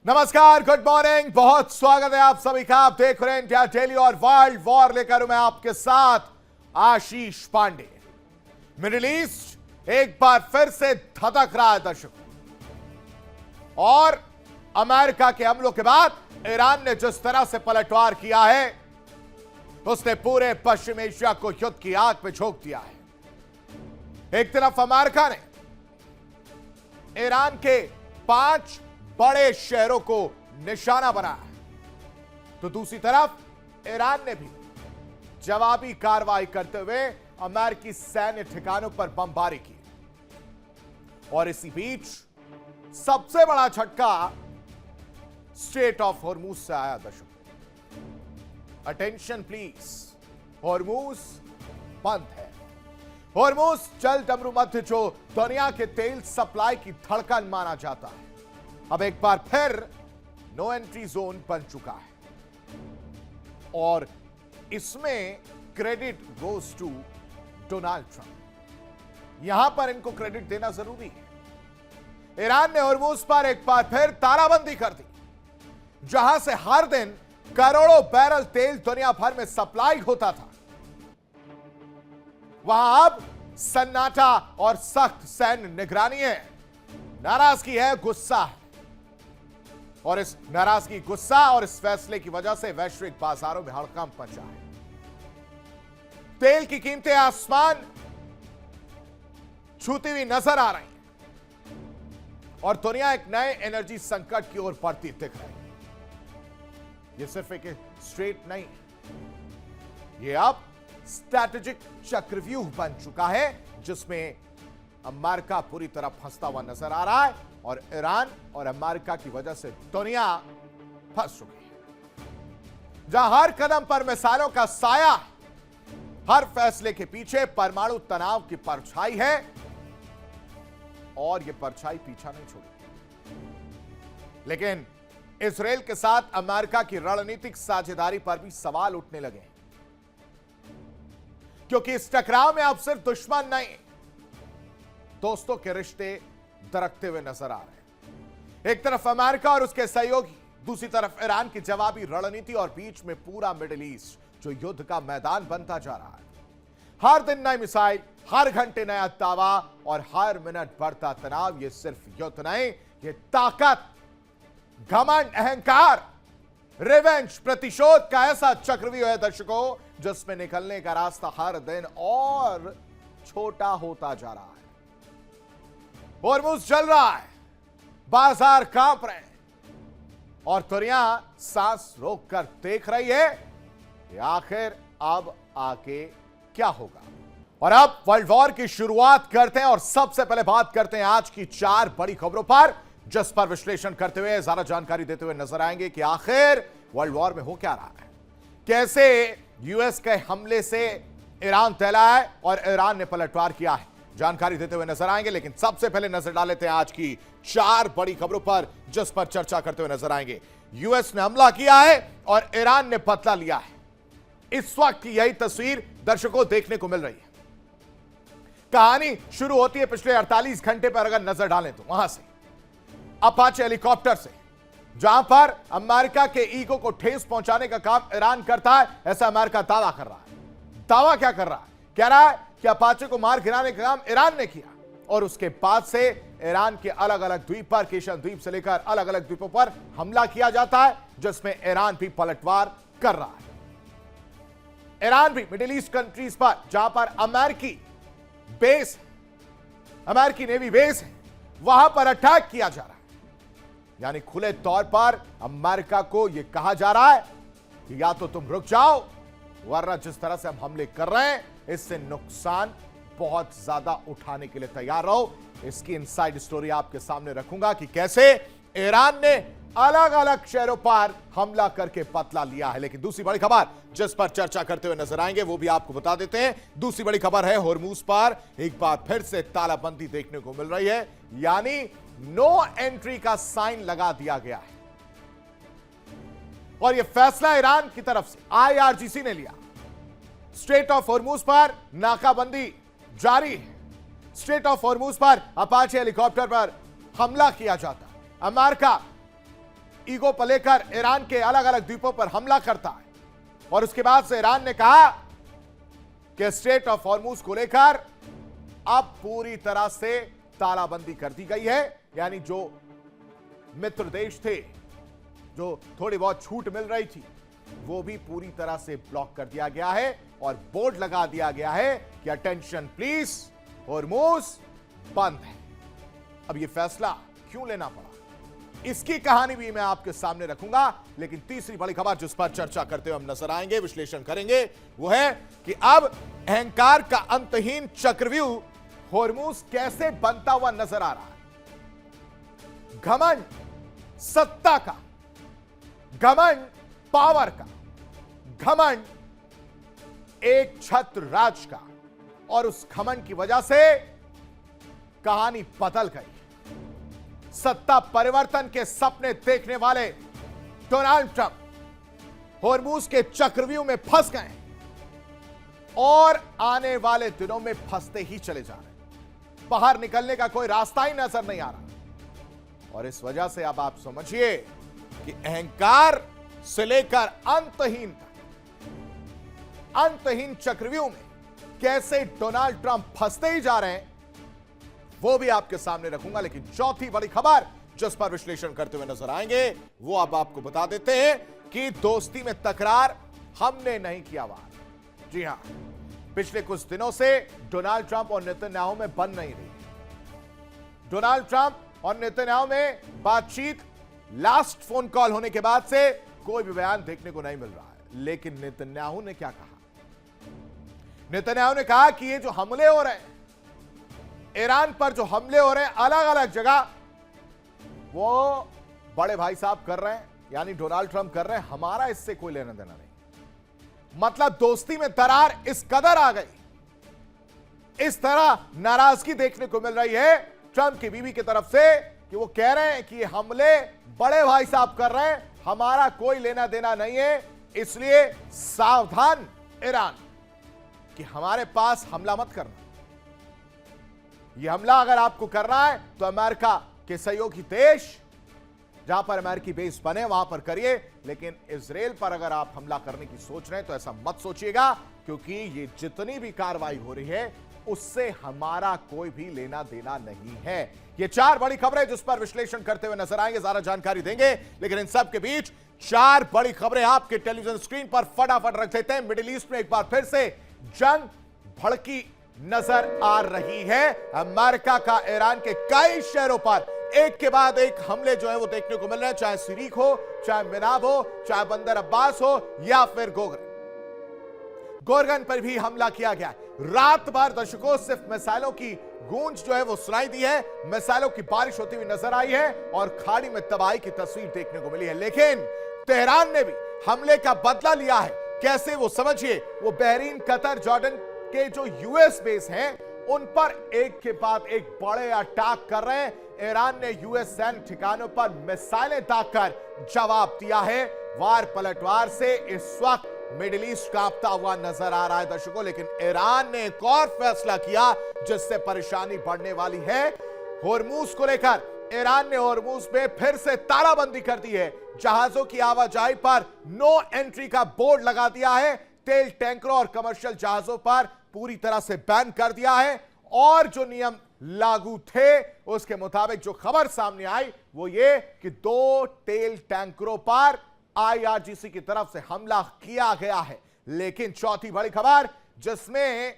नमस्कार, good morning, बहुत स्वागत है आप सभी का। आप देख रहे हैं इंडिया डेली और वर्ल्ड वॉर लेकर मैं आपके साथ आशीष पांडे। मिडिल ईस्ट एक बार फिर से धधक रहा है दर्शकों, और अमेरिका के हमलों के बाद ईरान ने जिस तरह से पलटवार किया है उसने पूरे पश्चिम एशिया को युद्ध की आग में झोंक दिया है। एक तरफ अमेरिका ने ईरान के 5 बड़े शहरों को निशाना बनाया, तो दूसरी तरफ ईरान ने भी जवाबी कार्रवाई करते हुए अमेरिकी सैन्य ठिकानों पर बमबारी की। और इसी बीच सबसे बड़ा झटका स्ट्रेट ऑफ हॉर्मूज से आया दर्शकों। अटेंशन प्लीज, हॉर्मूज बंद है। हॉर्मूज जल डमरू मध्य जो दुनिया के तेल सप्लाई की धड़कन माना जाता है, अब एक बार फिर नो एंट्री जोन बन चुका है, और इसमें credit goes to Donald Trump. यहां पर इनको क्रेडिट देना जरूरी है। ईरान ने हॉर्मूज पर एक बार फिर तालाबंदी कर दी, जहां से हर दिन करोड़ों बैरल तेल दुनिया भर में सप्लाई होता था। वहां अब सन्नाटा और सख्त सैन्य निगरानी है। नाराजगी है, गुस्सा है, और इस नाराजगी, गुस्सा और इस फैसले की वजह से वैश्विक बाजारों में हड़कंप मचा है। तेल की कीमतें आसमान छूती हुई नजर आ रही हैं, और दुनिया एक नए एनर्जी संकट की ओर बढ़ती दिख रही है। यह सिर्फ एक स्ट्रेट नहीं है, यह अब स्ट्रैटेजिक चक्रव्यूह बन चुका है, जिसमें अमेरिका पूरी तरह फंसता हुआ नजर आ रहा है, और ईरान और अमेरिका की वजह से दुनिया फंस चुकी है। जहां हर कदम पर मिसाइलों का साया है, हर फैसले के पीछे परमाणु तनाव की परछाई है, और यह परछाई पीछा नहीं छोड़ी। लेकिन इजराइल के साथ अमेरिका की रणनीतिक साझेदारी पर भी सवाल उठने लगे हैं, क्योंकि इस टकराव में अब सिर्फ दुश्मन नहीं, दोस्तों के रिश्ते दरकते हुए नजर आ रहे हैं। एक तरफ अमेरिका और उसके सहयोगी, दूसरी तरफ ईरान की जवाबी रणनीति, और बीच में पूरा मिडिल ईस्ट जो युद्ध का मैदान बनता जा रहा है। हर दिन नई मिसाइल, हर घंटे नया दावा, और हर मिनट बढ़ता तनाव। यह सिर्फ युद्ध नहीं, यह ताकत, घमंड, अहंकार, रिवेंज, प्रतिशोध का ऐसा चक्रव्यूह है दर्शकों, जिसमें निकलने का रास्ता हर दिन और छोटा होता जा रहा है। हॉर्मूज चल रहा है, बाजार कांप रहे हैं, और दुनिया सांस रोककर देख रही है कि आखिर अब आगे क्या होगा। और अब वर्ल्ड वॉर की शुरुआत करते हैं, और सबसे पहले बात करते हैं आज की 4 बड़ी खबरों पर, जिस पर विश्लेषण करते हुए, ज्यादा जानकारी देते हुए नजर आएंगे कि आखिर वर्ल्ड वॉर में हो क्या रहा है, कैसे यूएस के हमले से ईरान तैला है और ईरान ने पलटवार किया है। जानकारी देते हुए नजर आएंगे, लेकिन सबसे पहले नजर डाल लेते हैं आज की 4 बड़ी खबरों पर, जिस पर चर्चा करते हुए नजर आएंगे। यूएस ने हमला किया है और ईरान ने बदला लिया है। इस वक्त की यही तस्वीर दर्शकों देखने को मिल रही है। कहानी शुरू होती है पिछले 48 घंटे पर अगर नजर डालें तो, वहां से अपाचे हेलीकॉप्टर से, जहां पर अमेरिका के ईगो को ठेस पहुंचाने का काम ईरान करता है, ऐसा अमेरिका दावा कर रहा है। दावा क्या कर रहा है? कह रहा है कि अपाचे को मार गिराने का काम ईरान ने किया, और उसके बाद से ईरान के अलग अलग द्वीप पर, केशन द्वीप से लेकर अलग अलग द्वीपों पर हमला किया जाता है, जिसमें ईरान भी पलटवार कर रहा है। ईरान भी मिडिल ईस्ट कंट्रीज पर, जहां पर अमेरिकी बेस, अमेरिकी नेवी बेस है, वहां पर अटैक किया जा रहा है। यानी खुले तौर पर अमेरिका को यह कहा जा रहा है कि या तो तुम रुक जाओ, वरना जिस तरह से हम हमले कर रहे हैं इससे नुकसान बहुत ज्यादा उठाने के लिए तैयार रहो। इसकी इनसाइड स्टोरी आपके सामने रखूंगा कि कैसे ईरान ने अलग अलग शहरों पर हमला करके बदला लिया है। लेकिन दूसरी बड़ी खबर जिस पर चर्चा करते हुए नजर आएंगे वो भी आपको बता देते हैं। दूसरी बड़ी खबर है हॉर्मूज पर एक बार फिर से तालाबंदी देखने को मिल रही है, यानी नो एंट्री का साइन लगा दिया गया है, और यह फैसला ईरान की तरफ से आईआरजीसी ने लिया। स्ट्रेट ऑफ हॉर्मूज पर नाकाबंदी जारी है। स्ट्रेट ऑफ हॉर्मूज पर अपाचे हेलीकॉप्टर पर हमला किया जाता। अमेरिका ईगो पर लेकर ईरान के अलग अलग द्वीपों पर हमला करता है और उसके बाद से ईरान ने कहा कि स्ट्रेट ऑफ हॉर्मूज को लेकर अब पूरी तरह से तालाबंदी कर दी गई है, यानी जो मित्र देश थे, जो थोड़ी बहुत छूट मिल रही थी, वो भी पूरी तरह से ब्लॉक कर दिया गया है और बोर्ड लगा दिया गया है कि अटेंशन प्लीज, हॉर्मूज बंद है। अब यह फैसला क्यों लेना पड़ा, इसकी कहानी भी मैं आपके सामने रखूंगा, लेकिन तीसरी बड़ी खबर जिस पर चर्चा करते हुए हम नजर आएंगे, विश्लेषण करेंगे, वो है कि अब अहंकार का अंतहीन चक्रव्यूह हॉर्मूज कैसे बनता हुआ नजर आ रहा है। घमंड सत्ता का, घमंड पावर का, घमंड एक छत्र राज का, और उस घमंड की वजह से कहानी बदल गई। सत्ता परिवर्तन के सपने देखने वाले डोनाल्ड ट्रंप हॉर्मूज के चक्रव्यूह में फंस गए और आने वाले दिनों में फंसते ही चले जा रहे हैं। बाहर निकलने का कोई रास्ता ही नजर नहीं आ रहा, और इस वजह से अब आप समझिए कि अहंकार से लेकर अंतहीन चक्रव्यूह में कैसे डोनाल्ड ट्रंप फंसते ही जा रहे हैं, वो भी आपके सामने रखूंगा। लेकिन चौथी बड़ी खबर जिस पर विश्लेषण करते हुए नजर आएंगे, वो अब आपको बता देते हैं कि दोस्ती में तकरार हमने नहीं किया बात। जी हां, पिछले कुछ दिनों से डोनाल्ड ट्रंप और नेतन्याहू में बन नहीं रही। डोनाल्ड ट्रंप और नेतन्याहू में बातचीत लास्ट फोन कॉल होने के बाद से कोई भी बयान देखने को नहीं मिल रहा है। लेकिन नेतन्याहू ने क्या कहा? नेतन्याहू ने कहा कि ये जो हमले हो रहे हैं, ईरान पर जो हमले हो रहे हैं अलग अलग जगह, वो बड़े भाई साहब कर रहे हैं, यानी डोनाल्ड ट्रंप कर रहे हैं, हमारा इससे कोई लेना देना नहीं। मतलब दोस्ती में दरार इस कदर आ गई, इस तरह नाराजगी देखने को मिल रही है ट्रंप की बीवी की तरफ से कि वो कह रहे हैं कि हमले बड़े भाई साहब कर रहे हैं, हमारा कोई लेना देना नहीं है, इसलिए सावधान ईरान कि हमारे पास हमला मत करना। यह हमला अगर आपको करना है तो अमेरिका के सहयोगी देश जहां पर अमेरिकी बेस बने वहां पर करिए, लेकिन इजराइल पर अगर आप हमला करने की सोच रहे हैं तो ऐसा मत सोचिएगा, क्योंकि ये जितनी भी कार्रवाई हो रही है उससे हमारा कोई भी लेना देना नहीं है। ये चार बड़ी खबरें जिस पर विश्लेषण करते हुए नजर आएंगे, ज्यादा जानकारी देंगे, लेकिन इन सब के बीच चार बड़ी खबरें आपके टेलीविजन स्क्रीन पर फटाफट रख देते हैं। मिडिल ईस्ट में एक बार फिर से जंग भड़की नजर आ रही है। अमेरिका का ईरान के कई शहरों पर एक के बाद एक हमले जो है वो देखने को मिल रहे हैं, चाहे सिरीक हो, चाहे मिनाब हो, चाहे बंदर अब्बास हो, या फिर गोरगन पर भी हमला किया गया है। रात भर दशकों सिर्फ मिसाइलों की गूंज जो है वो सुनाई दी है, मिसाइलों की बारिश होती हुई नजर आई है और खाड़ी में तबाही की तस्वीर देखने को मिली है। लेकिन तेहरान ने भी हमले का बदला लिया है। कैसे, वो समझिए। वो बहरीन, कतर, जॉर्डन के जो यूएस बेस हैं उन पर एक के बाद एक बड़े अटैक कर रहे हैं। ईरान ने यूएस सैन्य ठिकानों पर मिसाइलें दागकर जवाब दिया है। वार पलटवार से इस वक्त मिडिल ईस्ट कांपता हुआ नजर आ रहा है दर्शकों, लेकिन ईरान ने एक और फैसला किया जिससे परेशानी बढ़ने वाली है। हॉर्मूज को लेकर ईरान ने हॉर्मूज में फिर से तालाबंदी कर दी है। जहाजों की आवाजाही पर नो एंट्री का बोर्ड लगा दिया है। तेल टैंकरों और कमर्शियल जहाजों पर पूरी तरह से बैन कर दिया है। और जो नियम लागू थे उसके मुताबिक जो खबर सामने आई वो ये कि 2 तेल टैंकरों पर आईआरजीसी की तरफ से हमला किया गया है। लेकिन चौथी बड़ी खबर जिसमें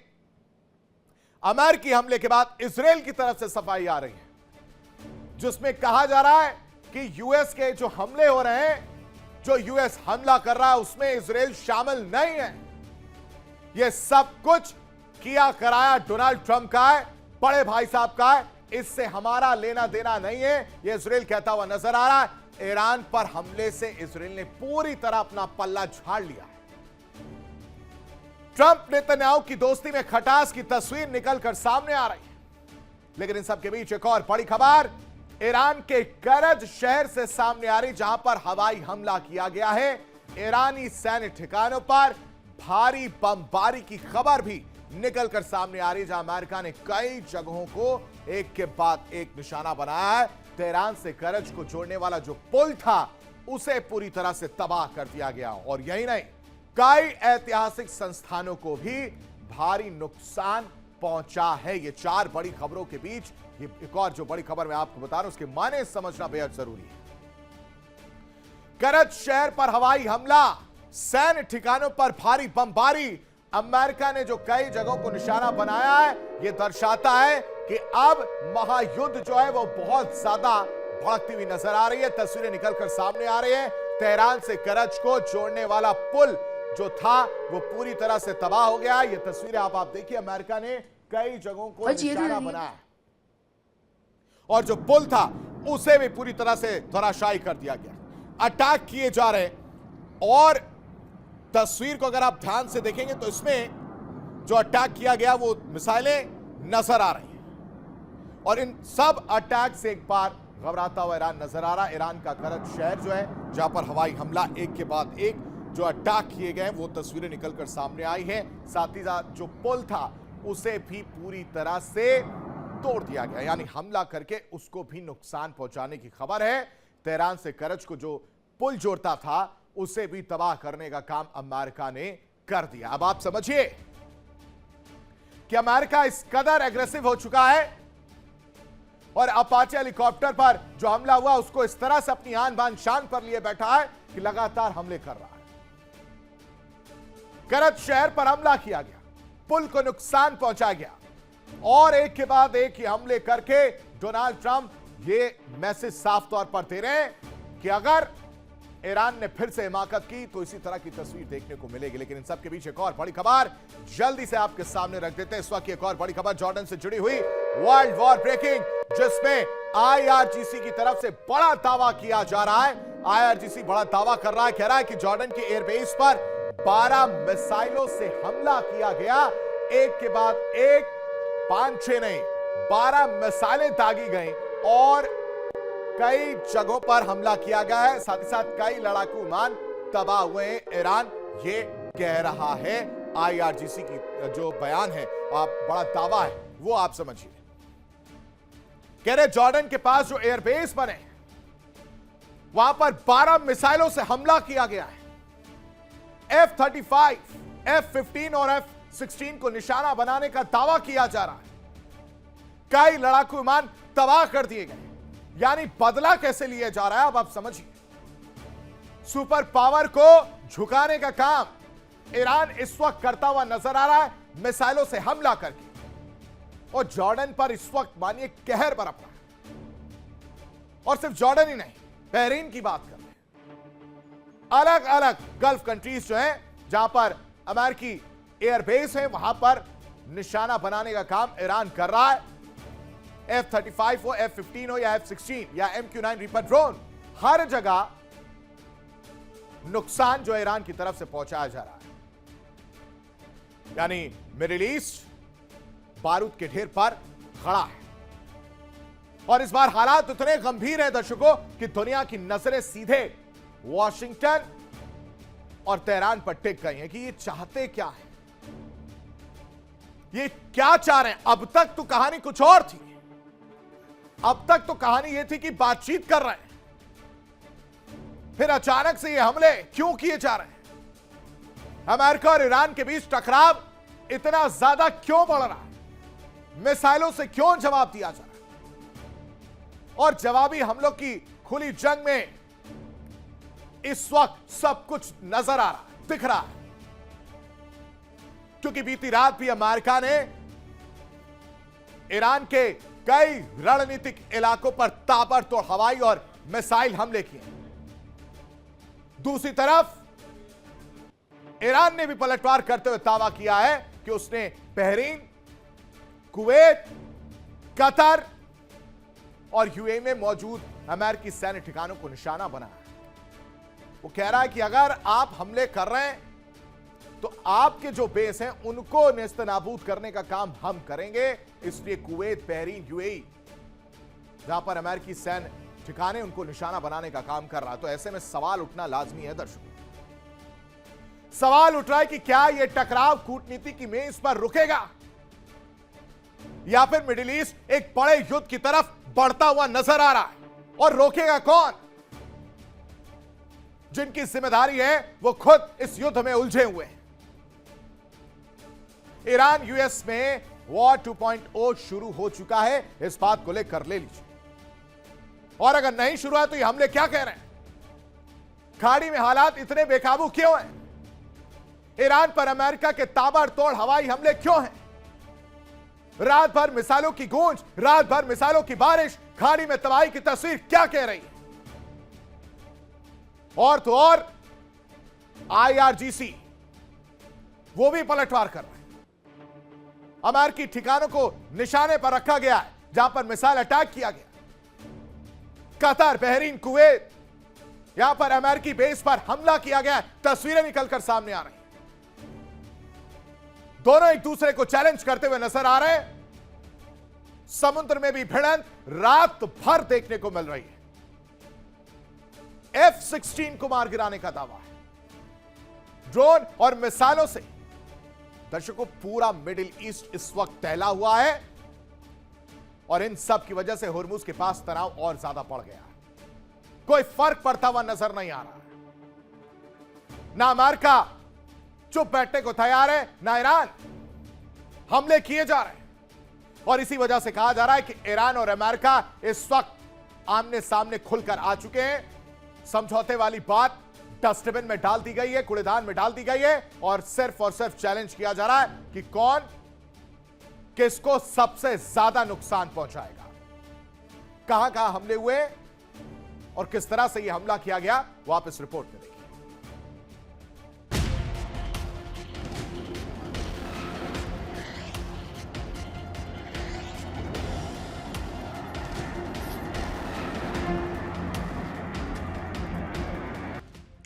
अमेरिकी हमले के बाद इजराइल की तरफ से सफाई आ रही है, जिसमें कहा जा रहा है कि यूएस के जो हमले हो रहे हैं, जो यूएस हमला कर रहा है उसमें इजराइल शामिल नहीं है। यह सब कुछ किया कराया डोनाल्ड ट्रंप का है, बड़े भाई साहब का है, इससे हमारा लेना देना नहीं है, यह इजराइल कहता हुआ नजर आ रहा है। ईरान पर हमले से इजराइल ने पूरी तरह अपना पल्ला झाड़ लिया है। ट्रंप नेतन्याहू की दोस्ती में खटास की तस्वीर निकलकर सामने आ रही है। लेकिन इन सब के बीच एक और बड़ी खबर ईरान के करज शहर से सामने आ रही, जहां पर हवाई हमला किया गया है। ईरानी सैन्य ठिकानों पर भारी बमबारी की खबर भी निकलकर सामने आ रही है, जहां अमेरिका ने कई जगहों को एक के बाद एक निशाना बनाया है। तेहरान से करज को जोड़ने वाला जो पुल था उसे पूरी तरह से तबाह कर दिया गया। और यही नहीं, कई ऐतिहासिक संस्थानों को भी भारी नुकसान पहुंचा है। ये 4 बड़ी खबरों के बीच ये एक और जो बड़ी खबर मैं आपको बता रहा हूं, उसके माने समझना बेहद जरूरी है। करज शहर पर हवाई हमला, सैन्य ठिकानों पर भारी बमबारी। अमेरिका ने जो कई जगहों को निशाना बनाया है, यह दर्शाता है कि अब महायुद्ध जो है वो बहुत ज्यादा भड़कती हुई नजर आ रही है। तस्वीरें निकलकर सामने आ रही है। तेहरान से करज को जोड़ने वाला पुल जो था वो पूरी तरह से तबाह हो गया। ये तस्वीरें आप देखिए, अमेरिका ने कई जगहों को निशाना बनाया और जो पुल था उसे भी पूरी तरह से धराशायी कर दिया गया। अटैक किए जा रहे और तस्वीर को अगर आप ध्यान से देखेंगे तो इसमें जो अटैक किया गया वो मिसाइलें नजर आ रही हैं और इन सब अटैक से एक बार घबराता हुआ ईरान नजर आ रहा है। ईरान का करज शहर जो है जहां पर हवाई हमला एक के बाद एक जो अटैक किए गए वो तस्वीरें निकलकर सामने आई है। साथ ही साथ जो पुल था उसे भी पूरी तरह से तोड़ दिया गया, यानी हमला करके उसको भी नुकसान पहुंचाने की खबर है। तेहरान से करज को जो पुल जोड़ता था उसे भी तबाह करने का काम अमेरिका ने कर दिया। अब आप समझिए कि अमेरिका इस कदर एग्रेसिव हो चुका है और अपाचे हेलीकॉप्टर पर जो हमला हुआ उसको इस तरह से अपनी आन बान शान पर लिए बैठा है कि लगातार हमले कर रहा है। करज शहर पर हमला किया गया, पुल को नुकसान पहुंचा गया और एक के बाद एक ही हमले करके डोनाल्ड ट्रंप ये मैसेज साफ तौर पर दे रहे हैं कि अगर ईरान ने फिर से हिमाकत की तो इसी तरह की तस्वीर देखने को मिलेगी। लेकिन इन सब के बीच एक और बड़ी खबर जल्दी से आपके सामने रख देते हैं। इस वक्त एक और बड़ी खबर जॉर्डन से जुड़ी हुई, वर्ल्ड वॉर ब्रेकिंग, जिसमें आईआरजीसी की तरफ से बड़ा दावा किया जा रहा है। आईआरजीसी बड़ा दावा कर रहा है, कह रहा है कि जॉर्डन के एयरबेस पर 12 मिसाइलों से हमला किया गया। एक के बाद एक, 5-6 नहीं 12 मिसाइलें दागी गई और कई जगहों पर हमला किया गया है। साथ ही साथ कई लड़ाकू विमान तबाह हुए हैं। ईरान ये कह रहा है, आईआरजीसी की जो बयान है, बड़ा दावा है, वो आप समझिए। कह रहे जॉर्डन के पास जो एयरबेस बने वहां पर 12 मिसाइलों से हमला किया गया है। F-35, F-15 और F-16 को निशाना बनाने का दावा किया जा रहा है। कई लड़ाकू विमान तबाह कर दिए गए, यानी बदला कैसे लिया जा रहा है अब आप समझिए। सुपर पावर को झुकाने का काम ईरान इस वक्त करता हुआ नजर आ रहा है, मिसाइलों से हमला करके। और जॉर्डन पर इस वक्त मानिए कहर बरप रहा है। और सिर्फ जॉर्डन ही नहीं, बहरीन की बात कर रहे हैं। अलग अलग गल्फ कंट्रीज जो हैं जहां पर अमेरिकी एयरबेस है वहां पर निशाना बनाने का काम ईरान कर रहा है। F-35 हो, F-15 हो या F-16 या MQ-9 रीपर ड्रोन, हर जगह नुकसान जो ईरान की तरफ से पहुंचाया जा रहा है। यानी मिडिल ईस्ट बारूद के ढेर पर खड़ा है और इस बार हालात इतने गंभीर हैं दर्शकों कि दुनिया की नजरें सीधे वॉशिंगटन और तेहरान पर टिक गई हैं कि ये चाहते क्या है, ये क्या चाह रहे हैं। अब तक तो कहानी कुछ और थी, अब तक तो कहानी यह थी कि बातचीत कर रहे हैं, फिर अचानक से ये हमले क्यों किए जा रहे हैं। अमेरिका और ईरान के बीच टकराव इतना ज्यादा क्यों बढ़ रहा है, मिसाइलों से क्यों जवाब दिया जा रहा है और जवाबी हमलों की खुली जंग में इस वक्त सब कुछ नजर आ रहा है, दिख रहा है। क्योंकि बीती रात भी अमेरिका ने ईरान के कई रणनीतिक इलाकों पर ताबड़तोड़ हवाई और मिसाइल हमले किए। दूसरी तरफ ईरान ने भी पलटवार करते हुए दावा किया है कि उसने बहरीन, कुवैत, कतर और यूएई में मौजूद अमेरिकी सैन्य ठिकानों को निशाना बनाया। वो कह रहा है कि अगर आप हमले कर रहे हैं तो आपके जो बेस हैं उनको नेस्तनाबूद करने का काम हम करेंगे। इसलिए कुवैत, बहरीन, यूएई जहां पर अमेरिकी सैन्य ठिकाने उनको निशाना बनाने का काम कर रहा है। तो ऐसे में सवाल उठना लाजमी है दर्शकों, सवाल उठ रहा है कि क्या यह टकराव कूटनीति की मेज पर रुकेगा या फिर मिडिल ईस्ट एक बड़े युद्ध की तरफ बढ़ता हुआ नजर आ रहा है और रोकेगा कौन। जिनकी जिम्मेदारी है वो खुद इस युद्ध में उलझे हुए हैं। ईरान यूएस में वॉर 2.0 शुरू हो चुका है, इस बात को लेकर ले लीजिए। और अगर नहीं शुरू है तो ये हमले क्या कह रहे हैं? खाड़ी में हालात इतने बेकाबू क्यों हैं? ईरान पर अमेरिका के ताबड़तोड़ हवाई हमले क्यों हैं? रात भर मिसाइलों की गूंज, रात भर मिसाइलों की बारिश, खाड़ी में तबाही की तस्वीर क्या कह रही है? और तो और आईआरजीसी वो भी पलटवार कर रहा है। अमेरिकी ठिकानों को निशाने पर रखा गया है जहां पर मिसाइल अटैक किया गया। कतर, बहरीन, कुवैत, यहां पर अमेरिकी बेस पर हमला किया गया। तस्वीरें निकलकर सामने आ रही हैं। दोनों एक दूसरे को चैलेंज करते हुए नजर आ रहे हैं। समुद्र में भी भिड़ंत रात भर देखने को मिल रही है। F-16 को मार गिराने का दावा है। ड्रोन और मिसाइलों से दर्शकों पूरा मिडिल ईस्ट इस वक्त टहला हुआ है और इन सब की वजह से हुर्मुज के पास तनाव और ज्यादा बढ़ गया है। कोई फर्क पड़ता हुआ नजर नहीं आ रहा है। ना अमेरिका चुप बैठने को तैयार है, ना ईरान। हमले किए जा रहे हैं और इसी वजह से कहा जा रहा है कि ईरान और अमेरिका इस वक्त आमने सामने खुलकर आ चुके हैं। समझौते वाली बात डस्टबिन में डाल दी गई है, कूड़ेदान में डाल दी गई है और सिर्फ चैलेंज किया जा रहा है कि कौन किसको सबसे ज्यादा नुकसान पहुंचाएगा। कहां कहां हमले हुए और किस तरह से यह हमला किया गया वो आप इस रिपोर्ट में देखिए।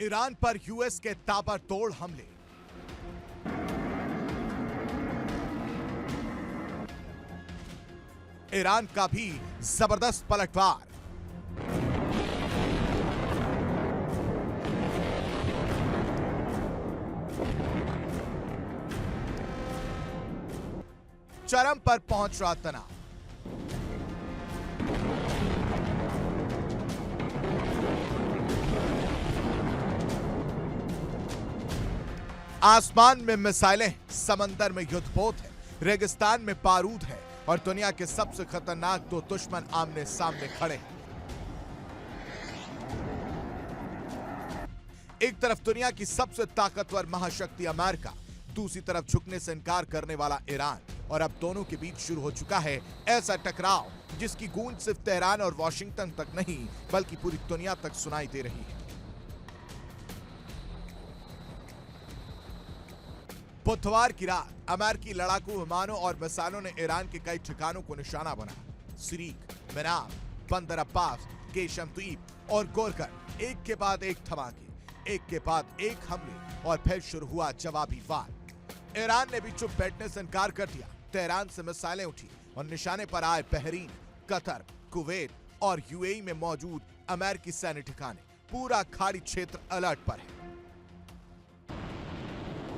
ईरान पर यूएस के ताबड़तोड़ हमले। ईरान का भी जबरदस्त पलटवार। चरम पर पहुंच रहा तनाव। आसमान में मिसाइलें, समंदर में युद्धपोत है, रेगिस्तान में बारूद है और दुनिया के सबसे खतरनाक दो दुश्मन आमने सामने खड़े हैं। एक तरफ दुनिया की सबसे ताकतवर महाशक्ति अमेरिका, दूसरी तरफ झुकने से इनकार करने वाला ईरान। और अब दोनों के बीच शुरू हो चुका है ऐसा टकराव जिसकी गूंज सिर्फ तेहरान और वॉशिंगटन तक नहीं बल्कि पूरी दुनिया तक सुनाई दे रही है। बुधवार की रात अमेरिकी लड़ाकू विमानों और मिसाइलों ने ईरान के कई ठिकानों को निशाना बनाया। सीरीक, मेनाब, बंदर अब्बास, केशम द्वीप और गोरकर एक के बाद एक धमाके, एक के बाद एक हमले और फिर शुरू हुआ जवाबी वार। ईरान ने भी चुप बैठने से इनकार कर दिया। तेहरान से मिसाइलें उठी और निशाने पर आए बहरीन, कतर, कुवैत और यूएई में मौजूद अमेरिकी सैन्य ठिकाने। पूरा खाड़ी क्षेत्र अलर्ट पर है।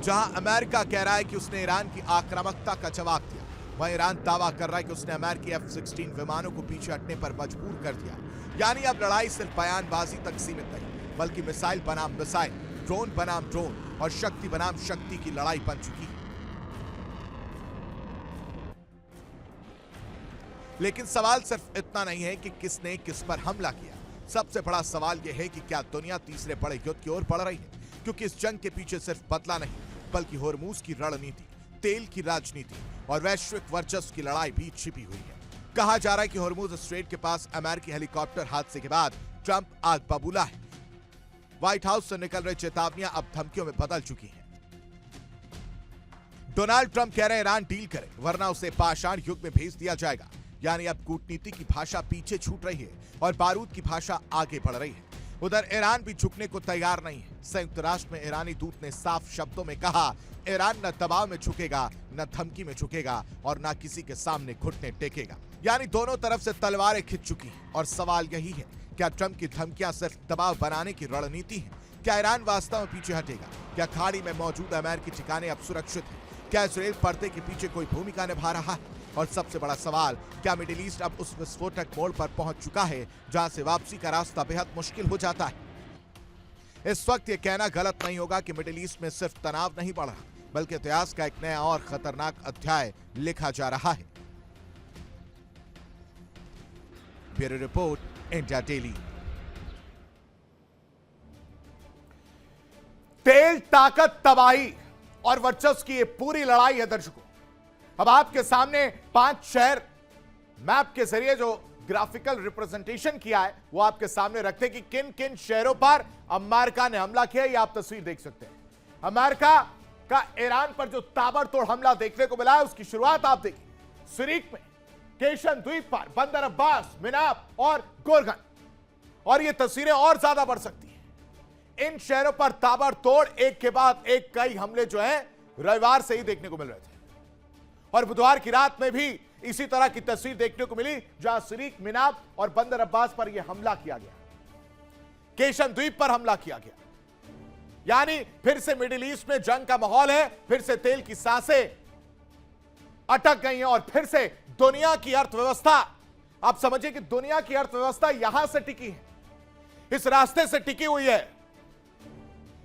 जहां अमेरिका कह रहा है कि उसने ईरान की आक्रामकता का जवाब दिया, वहीं ईरान दावा कर रहा है कि उसने अमेरिकी F-16 विमानों को पीछे हटने पर मजबूर कर दिया। यानी अब लड़ाई सिर्फ बयानबाजी तक सीमित नहीं बल्कि मिसाइल बनाम मिसाइल, ड्रोन बनाम ड्रोन और शक्ति बनाम शक्ति की लड़ाई बन चुकी है। लेकिन सवाल सिर्फ इतना नहीं है कि किसने किस पर हमला किया। सबसे बड़ा सवाल यह है कि क्या दुनिया तीसरे बड़े युद्ध की ओर बढ़ रही है, क्योंकि इस जंग के पीछे सिर्फ बदला नहीं बल्कि हुर्मुज की रणनीति, तेल की राजनीति और वैश्विक वर्चस्व की लड़ाई भी छिपी हुई है। कहा जा रहा है कि हुर्मुज स्ट्रेट के पास अमेरिकी हेलीकॉप्टर हादसे के बाद ट्रंप आग बबूला है। व्हाइट हाउस से निकल रही चेतावनियां अब धमकियों में बदल चुकी हैं। डोनाल्ड ट्रंप कह रहे ईरान डील करे वरना उसे पाषाण युग में भेज दिया जाएगा। यानी अब कूटनीति की भाषा पीछे छूट रही है और बारूद की भाषा आगे बढ़ रही है। उधर ईरान भी झुकने को तैयार नहीं है। संयुक्त राष्ट्र में ईरानी दूत ने साफ शब्दों में कहा, ईरान न दबाव में झुकेगा, न धमकी में झुकेगा और न किसी के सामने घुटने टेकेगा। यानी दोनों तरफ से तलवारें खिंच चुकी हैं और सवाल यही है, क्या ट्रंप की धमकियां सिर्फ दबाव बनाने की रणनीति है? क्या ईरान वास्तव में पीछे हटेगा? क्या खाड़ी में मौजूद अमेरिकी ठिकाने अब सुरक्षित हैं? क्या इजराइल पर्दे के पीछे कोई भूमिका निभा रहा है? और सबसे बड़ा सवाल, क्या मिडिल ईस्ट अब उस विस्फोटक मोड़ पर पहुंच चुका है जहां से वापसी का रास्ता बेहद मुश्किल हो जाता है? इस वक्त यह कहना गलत नहीं होगा कि मिडिल ईस्ट में सिर्फ तनाव नहीं बढ़ रहा, बल्कि इतिहास का एक नया और खतरनाक अध्याय लिखा जा रहा है। Bureau report, India daily. तेल, ताकत, तबाही और वर्चस्व की ये पूरी लड़ाई है दर्शकों। अब आपके सामने 5 शहर मैप के जरिए जो ग्राफिकल रिप्रेजेंटेशन किया है वो आपके सामने रखते कि किन किन शहरों पर अमेरिका ने हमला किया। ये आप तस्वीर देख सकते हैं। अमेरिका का ईरान पर जो ताबड़तोड़ हमला देखने को मिला है उसकी शुरुआत आप देखिए सिरीक में, केशन द्वीप पर, बंदर अब्बास, मिनाप और गोरगन, और ये तस्वीरें और ज्यादा बढ़ सकती हैं। इन शहरों पर ताबड़तोड़ एक के बाद एक कई हमले जो हैं रविवार से ही देखने को मिल रहे थे, और बुधवार की रात में भी इसी तरह की तस्वीर देखने को मिली जहां सिरीक, मिनाप और बंदर अब्बास पर यह हमला किया गया, केशन द्वीप पर हमला किया गया। यानी फिर से मिडिल ईस्ट में जंग का माहौल है, फिर से तेल की सांसें अटक गई हैं और फिर से दुनिया की अर्थव्यवस्था, आप समझिए कि दुनिया की अर्थव्यवस्था यहां से टिकी है, इस रास्ते से टिकी हुई है,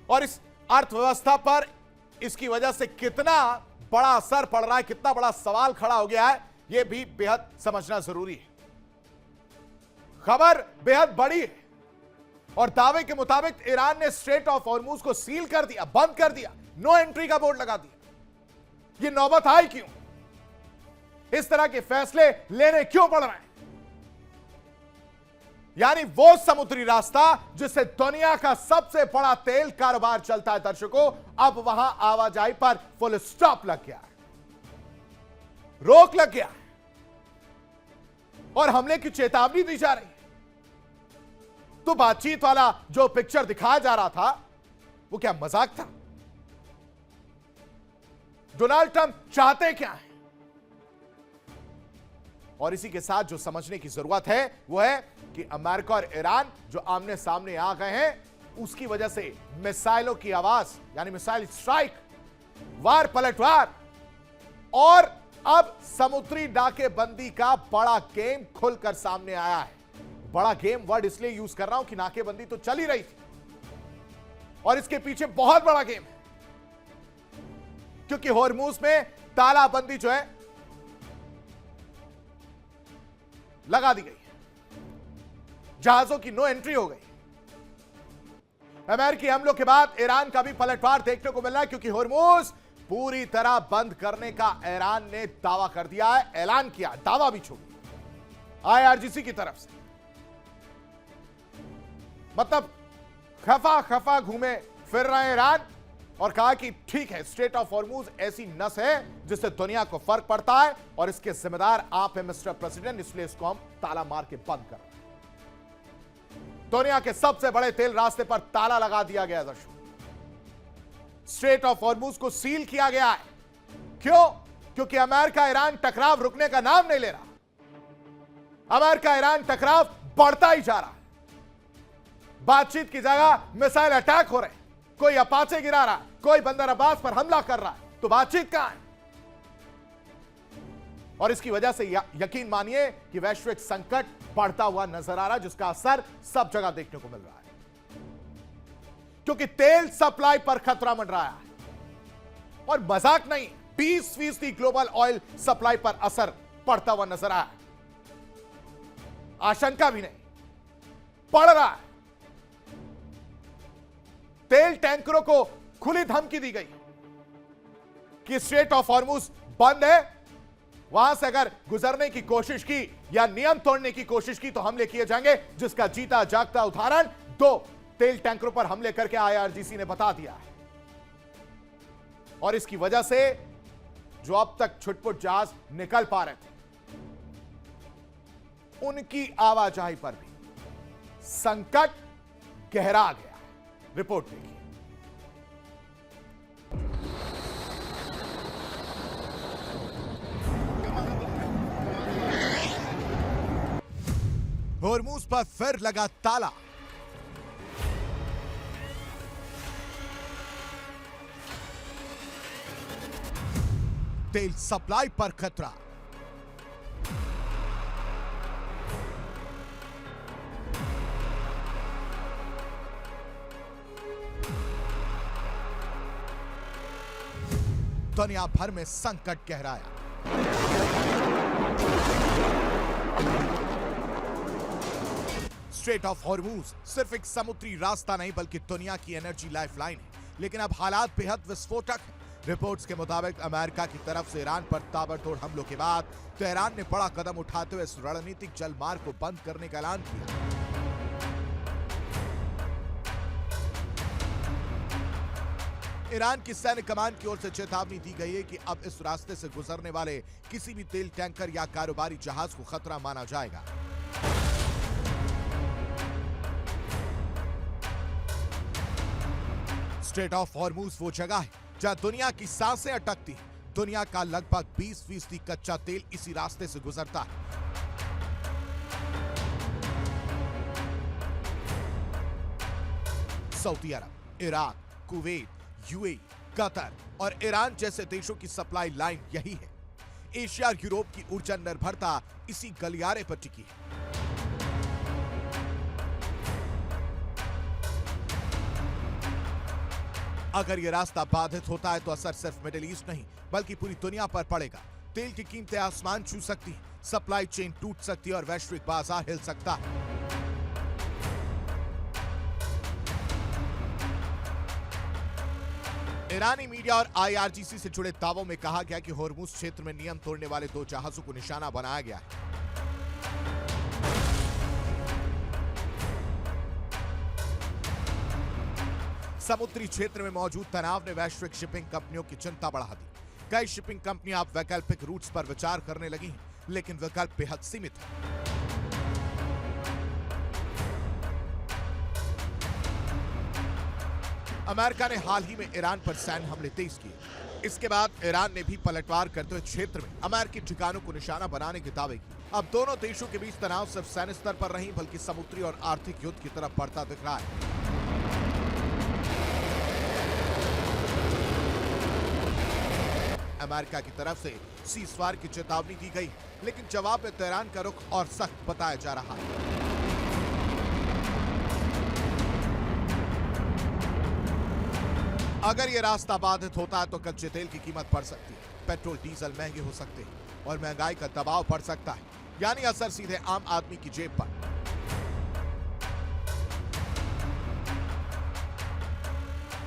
और इस अर्थव्यवस्था पर इसकी वजह से कितना बड़ा असर पड़ रहा है, कितना बड़ा सवाल खड़ा हो गया है, यह भी बेहद समझना जरूरी है। खबर बेहद बड़ी है और दावे के मुताबिक ईरान ने स्ट्रेट ऑफ हॉर्मुज को सील कर दिया, बंद कर दिया, नो एंट्री का बोर्ड लगा दिया। यह नौबत आई क्यों? इस तरह के फैसले लेने क्यों पड़ रहे हैं? यानी वो समुद्री रास्ता जिससे दुनिया का सबसे बड़ा तेल कारोबार चलता है दर्शकों, अब वहां आवाजाही पर फुल स्टॉप लग गया है, रोक लग गया है और हमले की चेतावनी दी जा रही है। तो बातचीत वाला जो पिक्चर दिखाया जा रहा था वो क्या मजाक था? डोनाल्ड ट्रंप चाहते क्या है? और इसी के साथ जो समझने की जरूरत है वो है कि अमेरिका और ईरान जो आमने सामने आ गए हैं उसकी वजह से मिसाइलों की आवाज, यानी मिसाइल स्ट्राइक, वार पलटवार और अब समुद्री नाकेबंदी का बड़ा गेम खुलकर सामने आया है। बड़ा गेम वर्ड इसलिए यूज कर रहा हूं कि नाकेबंदी तो चल ही रही थी और इसके पीछे बहुत बड़ा गेम है, क्योंकि हॉर्मुज में तालाबंदी जो है लगा दी गई है, जहाजों की नो एंट्री हो गई। अमेरिकी हमलों के बाद ईरान का भी पलटवार देखने को मिल रहा है, क्योंकि हॉर्मुज पूरी तरह बंद करने का ईरान ने दावा कर दिया है, ऐलान किया, दावा भी छोड़ा IRGC की तरफ से। मतलब खफा खफा घूमे फिर रहे ईरान और कहा कि ठीक है, स्ट्रेट ऑफ हॉर्मुज ऐसी नस है जिससे दुनिया को फर्क पड़ता है और इसके जिम्मेदार आप हैं मिस्टर प्रेसिडेंट, इसलिए इसको हम ताला मार के बंद कर रहे हैं। दुनिया के सबसे बड़े तेल रास्ते पर ताला लगा दिया गया दर्शकों, स्ट्रेट ऑफ हॉर्मुज को सील किया गया है। क्यों? क्योंकि अमेरिका ईरान टकराव रुकने का नाम नहीं ले रहा। अमेरिका ईरान टकराव बढ़ता ही जा रहा है, बातचीत की जगह मिसाइल अटैक हो रहे, कोई अपाचे गिरा रहा, कोई बंदर अब्बास पर हमला कर रहा है, तो बातचीत कहां है? और इसकी वजह से यकीन मानिए कि वैश्विक संकट बढ़ता हुआ नजर आ रहा है, जिसका असर सब जगह देखने को मिल रहा है, क्योंकि तेल सप्लाई पर खतरा मंडरा है और मजाक नहीं, 20% ग्लोबल ऑयल सप्लाई पर असर पड़ता हुआ नजर आया, आशंका भी नहीं, पड़ रहा है। तेल टैंकरों को खुली धमकी दी गई कि स्ट्रेट ऑफ हॉर्मुज बंद है, वहां से अगर गुजरने की कोशिश की या नियम तोड़ने की कोशिश की तो हमले किए जाएंगे, जिसका जीता जागता उदाहरण 2 तेल टैंकरों पर हमले करके IRGC ने बता दिया है। और इसकी वजह से जो अब तक छुटपुट जहाज निकल पा रहे थे उनकी आवाजाही पर भी संकट गहरा गया। रिपोर्ट देखिए। हॉर्मुज पर फिर लगा ताला। तेल सप्लाई पर खतरा। दुनिया भर में संकट गहराया। स्ट्रेट ऑफ हॉर्मूज सिर्फ एक समुद्री रास्ता नहीं बल्कि दुनिया की एनर्जी लाइफलाइन है, लेकिन अब हालात बेहद विस्फोटक हैं। रिपोर्ट्स के मुताबिक अमेरिका की तरफ से ईरान पर ताबड़तोड़ हमलों के बाद तेहरान ने बड़ा कदम उठाते हुए इस रणनीतिक जलमार्ग को बंद करने का ऐलान किया। ईरान की सैन्य कमान की ओर से चेतावनी दी गई है कि अब इस रास्ते से गुजरने वाले किसी भी तेल टैंकर या कारोबारी जहाज को खतरा माना जाएगा। स्ट्रेट ऑफ हॉर्मूज वो जगह है जहां दुनिया की सांसें अटकती हैं। दुनिया का लगभग 20% कच्चा तेल इसी रास्ते से गुजरता है। सऊदी अरब, इराक, कुवैत, यूएई, कतर और ईरान जैसे देशों की सप्लाई लाइन यही है। एशिया और यूरोप की ऊर्जा निर्भरता इसी गलियारे पर टिकी है। अगर यह रास्ता बाधित होता है तो असर सिर्फ मिडिल ईस्ट नहीं बल्कि पूरी दुनिया पर पड़ेगा। तेल की कीमतें आसमान छू सकती हैं, सप्लाई चेन टूट सकती है और वैश्विक बाजार हिल सकता है। ईरानी मीडिया और आईआरजीसी से जुड़े दावों में कहा गया कि हॉर्मूज क्षेत्र में नियम तोड़ने वाले 2 जहाजों को निशाना बनाया गया है। समुद्री क्षेत्र में मौजूद तनाव ने वैश्विक शिपिंग कंपनियों की चिंता बढ़ा दी। कई शिपिंग कंपनियां अब वैकल्पिक रूट्स पर विचार करने लगी हैं, लेकिन विकल्प बेहद सीमित है। अमेरिका ने हाल ही में ईरान पर सैन्य हमले तेज किए। इसके बाद ईरान ने भी पलटवार करते हुए क्षेत्र में अमेरिकी ठिकानों को निशाना बनाने के दावे किए। अब दोनों देशों के बीच तनाव सिर्फ सैन्य स्तर पर नहीं बल्कि समुद्री और आर्थिक युद्ध की तरफ बढ़ता दिख रहा है। अमेरिका की तरफ से सीजफायर की चेतावनी दी गई, लेकिन जवाब में तेहरान का रुख और सख्त बताया जा रहा है। अगर यह रास्ता बाधित होता है तो कच्चे तेल की कीमत बढ़ सकती है, पेट्रोल डीजल महंगे हो सकते हैं और महंगाई का दबाव बढ़ सकता है, यानी असर सीधे आम आदमी की जेब पर।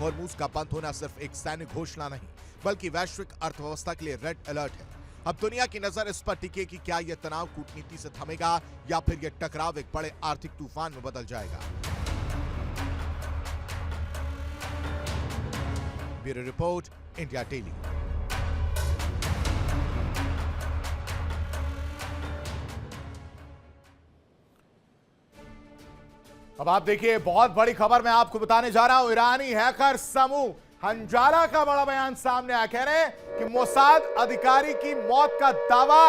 हॉर्मूज का बंद होना सिर्फ एक सैन्य घोषणा नहीं बल्कि वैश्विक अर्थव्यवस्था के लिए रेड अलर्ट है। अब दुनिया की नजर इस पर टिके कि क्या यह तनाव कूटनीति से थमेगा या फिर यह टकराव एक बड़े आर्थिक तूफान में बदल जाएगा। Bureau report, India daily. अब आप देखिए, बहुत बड़ी खबर मैं आपको बताने जा रहा हूं। ईरानी हैकर समूह हंजाला का बड़ा बयान सामने आया। कह रहे हैं कि मोसाद अधिकारी की मौत का दावा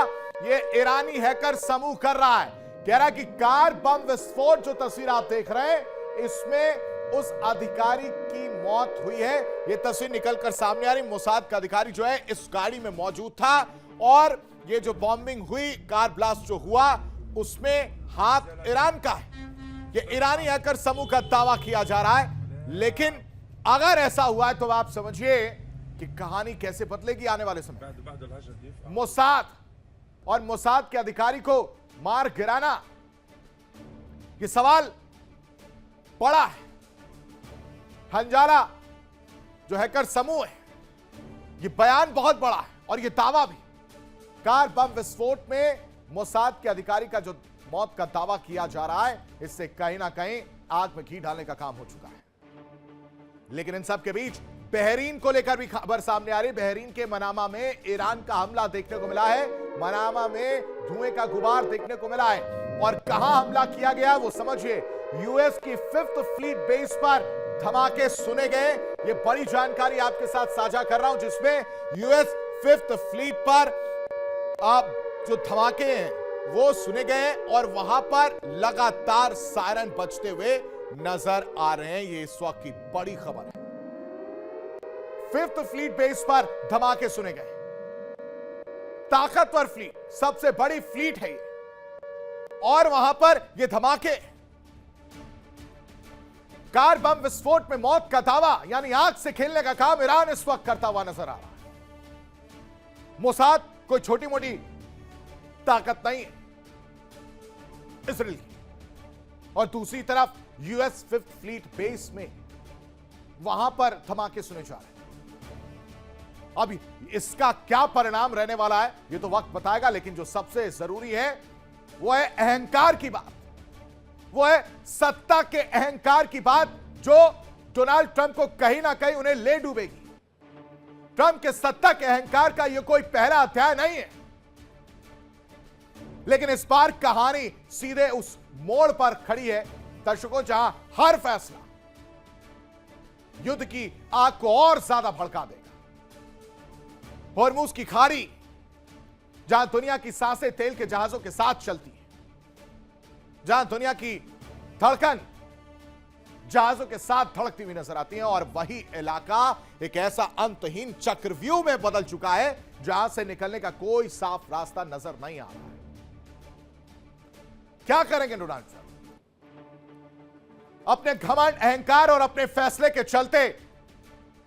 ये ईरानी हैकर समूह कर रहा है। कह रहा है कि कार बम विस्फोट जो तस्वीर आप देख रहे हैं इसमें उस अधिकारी की मौत हुई है। ये तस्वीर निकलकर सामने आ रही। मोसाद का अधिकारी जो है इस गाड़ी में मौजूद था और ये जो बॉम्बिंग हुई, कार ब्लास्ट जो हुआ, उसमें हाथ ईरान का है। ये ईरानी हैकर समूह का दावा किया जा रहा है, लेकिन अगर ऐसा हुआ है तो आप समझिए कि कहानी कैसे बदलेगी आने वाले समय। मोसाद और मोसाद के अधिकारी को मार गिराना, ये सवाल बड़ा है। हंजाला जो हैकर समूह है, ये बयान बहुत बड़ा है और ये दावा भी। कार बम विस्फोट में मोसाद के अधिकारी का जो मौत का दावा किया जा रहा है, इससे कहीं ना कहीं आग में घी डालने का काम हो चुका है। लेकिन इन सब के बीच बहरीन को लेकर भी खबर सामने आ रही। बहरीन के मनामा में ईरान का हमला देखने को मिला है। मनामा में धुएं का गुबार देखने को मिला है और कहां हमला किया गया वो समझिए। यूएस की 5th फ्लीट बेस पर धमाके सुने गए। ये बड़ी जानकारी आपके साथ साझा कर रहा हूं, जिसमें यूएस 5th फ्लीट पर अब जो धमाके हैं वो सुने गए और वहां पर लगातार सायरन बजते हुए नजर आ रहे हैं। ये इस वक्त की बड़ी खबर है। 5th फ्लीट बेस पर धमाके सुने गए। ताकतवर फ्लीट, सबसे बड़ी फ्लीट है ये, और वहां पर ये धमाके। कार बम विस्फोट में मौत का दावा, यानी आग से खेलने का काम ईरान इस वक्त करता हुआ नजर आ रहा है। मोसाद कोई छोटी मोटी ताकत नहीं है इसराइल की, और दूसरी तरफ यूएस 5th फ्लीट बेस में वहां पर धमाके सुने जा रहे हैं। अब इसका क्या परिणाम रहने वाला है ये तो वक्त बताएगा, लेकिन जो सबसे जरूरी है वो है अहंकार की बात, वो है सत्ता के अहंकार की बात, जो डोनाल्ड ट्रंप को कहीं ना कहीं उन्हें ले डूबेगी। ट्रंप के सत्ता के अहंकार का यह कोई पहला अध्याय नहीं है, लेकिन इस बार कहानी सीधे उस मोड़ पर खड़ी है दर्शकों, जहां हर फैसला युद्ध की आग को और ज्यादा भड़का देगा। होर्मुज की खाड़ी, जहां दुनिया की सांसें तेल के जहाजों के साथ चलती है, जहां दुनिया की धड़कन जहाजों के साथ धड़कती हुई नजर आती है, और वही इलाका एक ऐसा अंतहीन चक्रव्यूह में बदल चुका है जहां से निकलने का कोई साफ रास्ता नजर नहीं आ रहा है। क्या करेंगे डोनाल्ड ट्रंप? अपने घमंड, अहंकार और अपने फैसले के चलते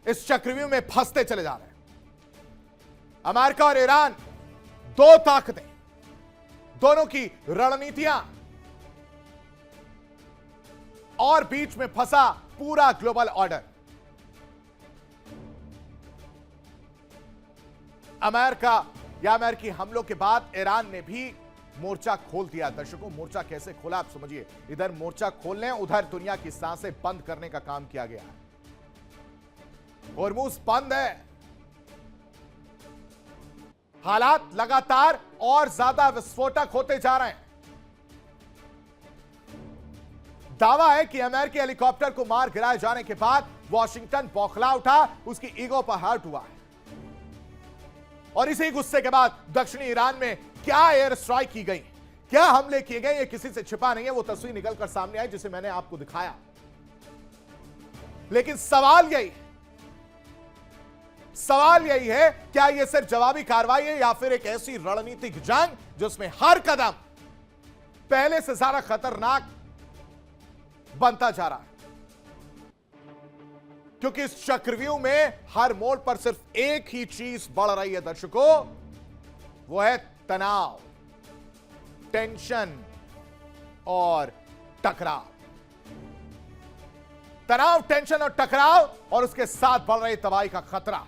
इस चक्रव्यूह में फंसते चले जा रहे हैं। अमेरिका और ईरान, दो ताकतें, दोनों की रणनीतियां, और बीच में फंसा पूरा ग्लोबल ऑर्डर। अमेरिका या अमेरिकी हमलों के बाद ईरान ने भी मोर्चा खोल दिया। दर्शकों, मोर्चा कैसे खोला आप समझिए। इधर मोर्चा खोलने, उधर दुनिया की सांसें बंद करने का काम किया गया है। होर्मुज बंद है, हालात लगातार और ज्यादा विस्फोटक होते जा रहे हैं। दावा है कि अमेरिकी हेलीकॉप्टर को मार गिराए जाने के बाद वॉशिंगटन बौखला उठा, उसकी ईगो पर हर्ट हुआ है, और इसी गुस्से के बाद दक्षिणी ईरान में क्या एयर स्ट्राइक की गई, क्या हमले किए गए, ये किसी से छिपा नहीं है। वो तस्वीर निकलकर सामने आई जिसे मैंने आपको दिखाया। लेकिन सवाल यही है, क्या यह सिर्फ जवाबी कार्रवाई है या फिर एक ऐसी रणनीतिक जंग जिसमें हर कदम पहले से ज्यादा खतरनाक बनता जा रहा है? क्योंकि इस चक्रव्यूह में हर मोड़ पर सिर्फ एक ही चीज बढ़ रही है दर्शकों, वो है तनाव, टेंशन और टकराव। तनाव, टेंशन और टकराव, और उसके साथ बढ़ रही तबाही का खतरा।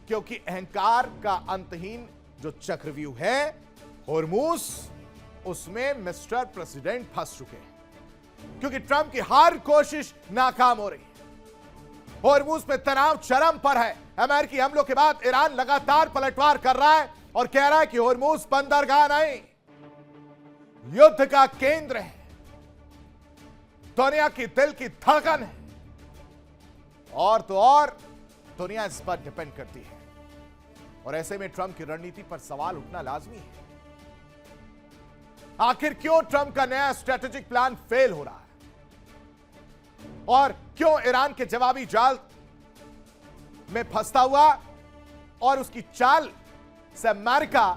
क्योंकि अहंकार का अंतहीन जो चक्रव्यूह है होर्मुज, उसमें मिस्टर प्रेसिडेंट फंस चुके हैं, क्योंकि ट्रंप की हर कोशिश नाकाम हो रही है। होर्मुज में तनाव चरम पर है। अमेरिकी हमलों के बाद ईरान लगातार पलटवार कर रहा है और कह रहा है कि होर्मुज बंदरगाह नहीं, युद्ध का केंद्र है, दुनिया की दिल की धड़कन है, और तो और दुनिया इस पर डिपेंड करती है। और ऐसे में ट्रंप की रणनीति पर सवाल उठना लाजमी है। आखिर क्यों ट्रंप का नया स्ट्रेटेजिक प्लान फेल हो रहा है, और क्यों ईरान के जवाबी जाल में फंसता हुआ और उसकी चाल से अमेरिका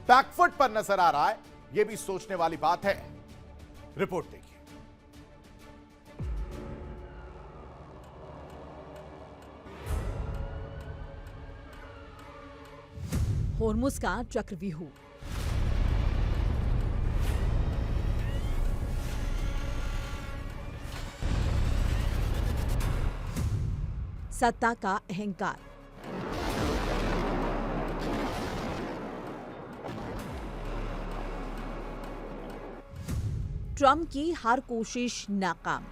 बैकफुट पर नजर आ रहा है, यह भी सोचने वाली बात है। रिपोर्ट देखिए। होर्मुज का चक्रव्यूह। सत्ता का अहंकार। ट्रंप की हर कोशिश नाकाम।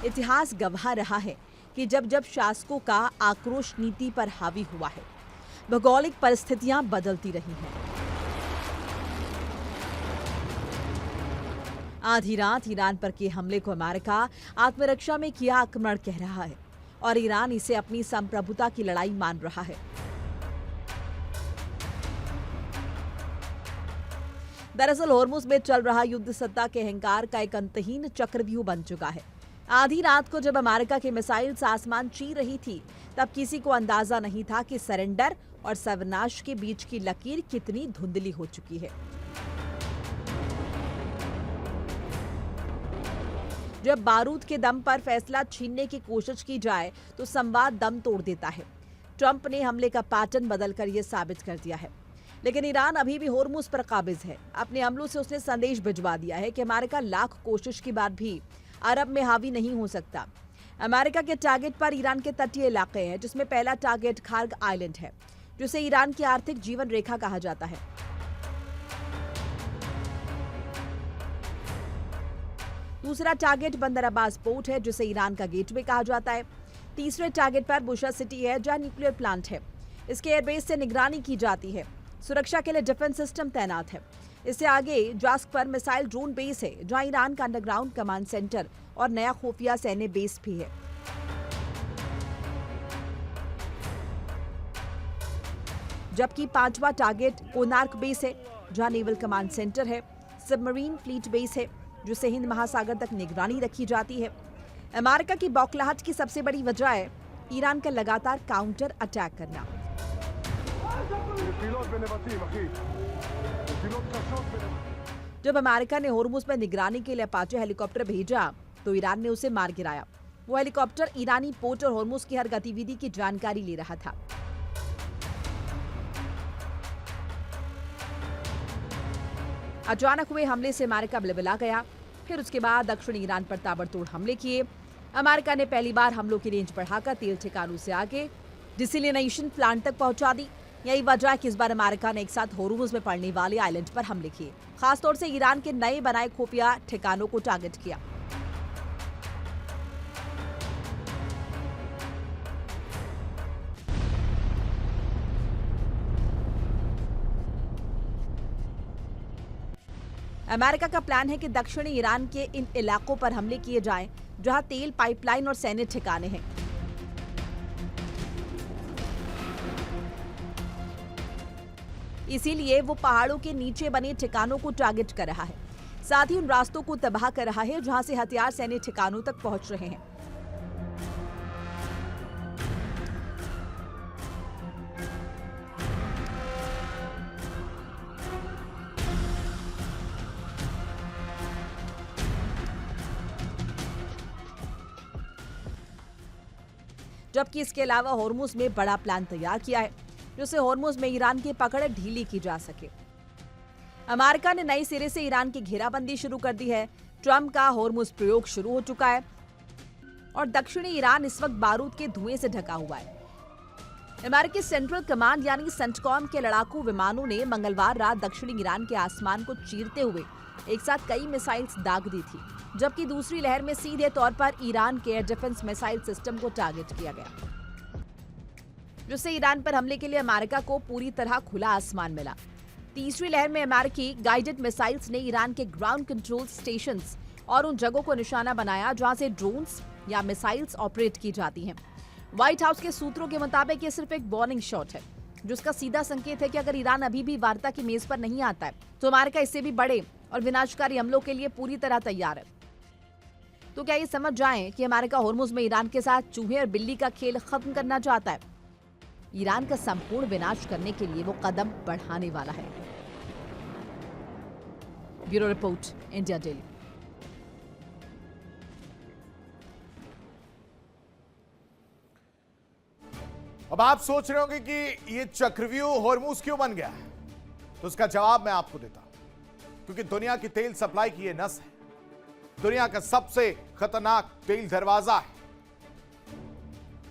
इतिहास गवाह रहा है कि जब जब शासकों का आक्रोश नीति पर हावी हुआ है, भौगोलिक परिस्थितियां बदलती रही हैं। आधी रात ईरान पर किए हमले को अमेरिका आत्मरक्षा में किया आक्रमण कह रहा है, और ईरान इसे अपनी संप्रभुता की लड़ाई मान रहा है। दरअसल होर्मुज में चल रहा युद्ध सत्ता के अहंकार का एक अंतहीन चक्रव्यूह बन चुका है। आधी रात को जब अमेरिका की मिसाइल्स आसमान चीर रही थी, तब किसी को अंदाजा नहीं था कि सरेंडर और सर्वनाश के बीच की लकीर कितनी धुंधली हो चुकी है। जब बारूद के दम पर फैसला छीनने की कोशिश की जाए तो संवाद दम तोड़ देता है। ट्रंप ने हमले का पैटर्न बदलकर यह साबित कर दिया है। लेकिन ईरान अभी भी होर्मुज पर काबिज है। अपने हमलों से उसने संदेश भिजवा दिया है कि अमेरिका लाख कोशिश के बाद भी अरब में हावी नहीं हो सकता। अमेरिका के टारगेट पर ईरान के तटीय इलाके हैं, जिसमें पहला टारगेट खार्ग आइलैंड है, जिसे ईरान की आर्थिक जीवन रेखा कहा जाता है। दूसरा टारगेट बंदर अब्बास पोर्ट है, जिसे ईरान का गेटवे कहा जाता है। तीसरे टारगेट पर बुशरा सिटी है, जहां न्यूक्लियर प्लांट है। इसके एयरबेस से निगरानी की जाती है। सुरक्षा के लिए डिफेंस सिस्टम तैनात है। इससे आगे जास्क पर मिसाइल ड्रोन बेस है, जहां ईरान का अंडरग्राउंड कमांड सेंटर और नया खुफिया सैन्य बेस भी है। जबकि पांचवा टारगेट कोनार्क बेस है, जहां नेवल कमांड सेंटर है। सबमरीन फ्लीट बेस है, जिससे हिंद महासागर तक निगरानी रखी जाती है। अमेरिका की बौखलाहट की सबसे बड़ी वजह है ईरान का लगातार काउंटर अटैक करना। जब अमेरिका ने होर्मुज में निगरानी के लिए अपाचे हेलीकॉप्टर भेजा तो ईरान ने उसे मार गिराया। वो हेलीकॉप्टर ईरानी पोर्ट और होर्मुज की हर गतिविधि की जानकारी ले रहा था। अचानक हुए हमले से अमेरिका बिलबिला गया। फिर उसके बाद दक्षिणी ईरान पर ताबड़तोड़ हमले किए। अमेरिका ने पहली बार हमलों की रेंज बढ़ाकर तेल ठिकानों से आगे डिसैलिनेशन प्लांट तक पहुंचा दी। यही वजह है कि इस बार अमेरिका ने एक साथ होर्मुज में पड़ने वाले आइलैंड पर हमले किए, खासतौर से ईरान के नए बनाए खुफिया ठिकानों को टारगेट किया। अमेरिका का प्लान है कि दक्षिणी ईरान के इन इलाकों पर हमले किए जाएं, जहां तेल पाइपलाइन और सैन्य ठिकाने हैं। इसीलिए वो पहाड़ों के नीचे बने ठिकानों को टारगेट कर रहा है। साथ ही उन रास्तों को तबाह कर रहा है जहां से हथियार सैन्य ठिकानों तक पहुंच रहे हैं। जबकि इसके अलावा होर्मुज में बड़ा प्लान तैयार किया है, जिससे होर्मुज में ईरान की पकड़ ढीली की जा सके। अमेरिका ने नए सिरे से ईरान की घेराबंदी शुरू कर दी है। ट्रंप का होर्मुज प्रयोग शुरू हो चुका है और दक्षिणी ईरान इस वक्त बारूद के धुएं से ढका हुआ है। अमेरिकी सेंट्रल कमांड यानी सेंटकॉम के लड़ाकू विमानों ने मंगलवार रात दक्षिणी ईरान के आसमान को चीरते हुए एक साथ कई मिसाइल्स दाग दी थी, जबकि दूसरी लहर में सीधे तौर पर ईरान के एयर डिफेंस मिसाइल सिस्टम को टारगेट किया गया, जिससे ईरान पर हमले के लिए अमेरिका को पूरी तरह खुला आसमान मिला। तीसरी लहर में अमेरिकी गाइडेड मिसाइल्स ने ईरान के ग्राउंड कंट्रोल स्टेशंस और उन जगहों को निशाना बनाया जहां से ड्रोन्स या मिसाइल्स ऑपरेट की जाती हैं। व्हाइट हाउस के सूत्रों के मुताबिक ये सिर्फ एक वार्निंग शॉट है, जिसका सीधा संकेत है कि अगर ईरान अभी भी वार्ता की मेज पर नहीं आता है तो अमेरिका इससे भी बड़े और विनाशकारी हमलों के लिए पूरी तरह तैयार है। तो क्या ये समझ जाएं कि अमेरिका होर्मुज में ईरान के साथ चूहे और बिल्ली का खेल खत्म करना चाहता है। ईरान का संपूर्ण विनाश करने के लिए वो कदम बढ़ाने वाला है। Bureau report, India daily. अब आप सोच रहे होंगे कि ये चक्रव्यूह होर्मुज क्यों बन गया है, तो उसका जवाब मैं आपको देता हूं। क्योंकि दुनिया की तेल सप्लाई की ये नस है, दुनिया का सबसे खतरनाक तेल दरवाजा है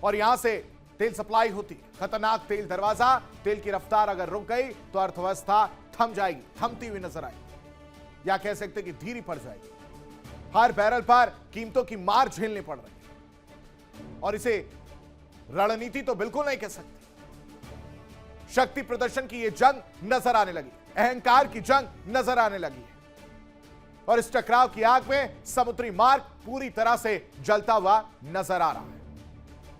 और यहां से तेल सप्लाई होती है। खतरनाक तेल दरवाजा, तेल की रफ्तार अगर रुक गई तो अर्थव्यवस्था थम जाएगी, थमती हुई नजर आएगी, या कह सकते कि धीरे पड़ जाएगी। हर बैरल पर कीमतों की मार झेलनी पड़ रही है और इसे रणनीति तो बिल्कुल नहीं कह सकते। शक्ति प्रदर्शन की यह जंग नजर आने लगी, अहंकार की जंग नजर आने लगी है और इस टकराव की आग में समुद्री मार्ग पूरी तरह से जलता हुआ नजर आ रहा है।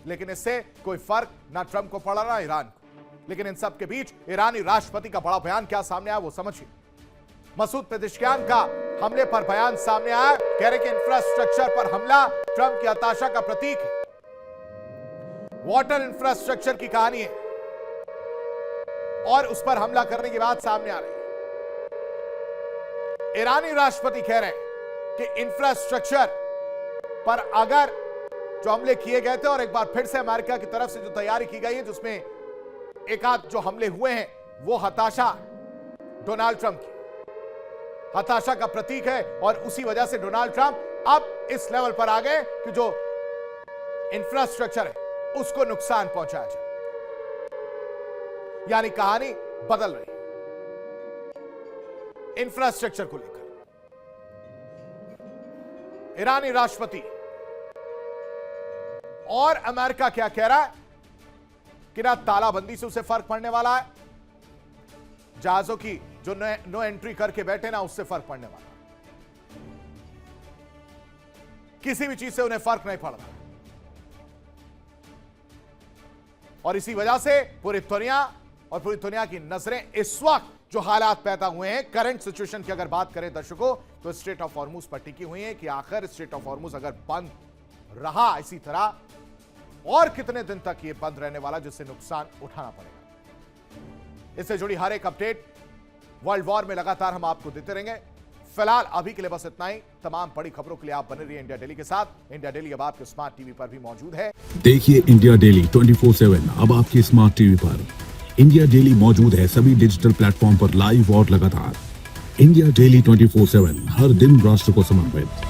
लेकिन इससे कोई फर्क ना ट्रंप को पड़ा ना ईरान को। लेकिन इन सब के बीच ईरानी राष्ट्रपति का बड़ा बयान क्या सामने आया वो समझिए। मसूद पेजेश्कियान का हमले पर बयान सामने आया, कह रहे कि इंफ्रास्ट्रक्चर पर हमला ट्रंप की हताशा का प्रतीक है। वाटर इंफ्रास्ट्रक्चर की कहानी है और उस पर हमला करने की बात सामने आ रही है। ईरानी राष्ट्रपति कह रहे हैं कि इंफ्रास्ट्रक्चर पर अगर जो हमले किए गए थे और एक बार फिर से अमेरिका की तरफ से जो तैयारी की गई है, जिसमें एक आध जो हमले हुए हैं, वो हताशा डोनाल्ड ट्रंप की हताशा का प्रतीक है। और उसी वजह से डोनाल्ड ट्रंप अब इस लेवल पर आ गए कि जो इंफ्रास्ट्रक्चर है उसको नुकसान पहुंचाया जाए, यानी कहानी बदल रही है इंफ्रास्ट्रक्चर को लेकर। ईरानी राष्ट्रपति और अमेरिका क्या कह रहा है कि ना तालाबंदी से उसे फर्क पड़ने वाला है, जहाजों की जो नो एंट्री करके बैठे ना उससे फर्क पड़ने वाला है, किसी भी चीज से उन्हें फर्क नहीं पड़ रहा। और इसी वजह से पूरी दुनिया की नजरें इस वक्त जो हालात पैदा हुए हैं, करंट सिचुएशन की अगर बात करें दर्शकों, तो स्ट्रेट ऑफ हॉर्मुज पर टिकी हुई है कि आखिर स्ट्रेट ऑफ हॉर्मुज अगर बंद रहा इसी तरह और कितने दिन तक ये बंद रहने वाला, जिससे नुकसान उठाना पड़ेगा। इससे जुड़ी हर एक अपडेट वर्ल्ड वॉर में लगातार हम आपको देते रहेंगे। फिलहाल अभी के लिए बस इतना ही। तमाम बड़ी खबरों के लिए आप बने रहिए इंडिया डेली के साथ। इंडिया डेली अब आपके स्मार्ट टीवी पर भी मौजूद है। देखिए इंडिया डेली 24/7 अब आपके स्मार्ट टीवी पर। इंडिया डेली मौजूद है सभी डिजिटल प्लेटफॉर्म पर लाइव और लगातार। इंडिया डेली 24/7 हर दिन राष्ट्र को समर्पित।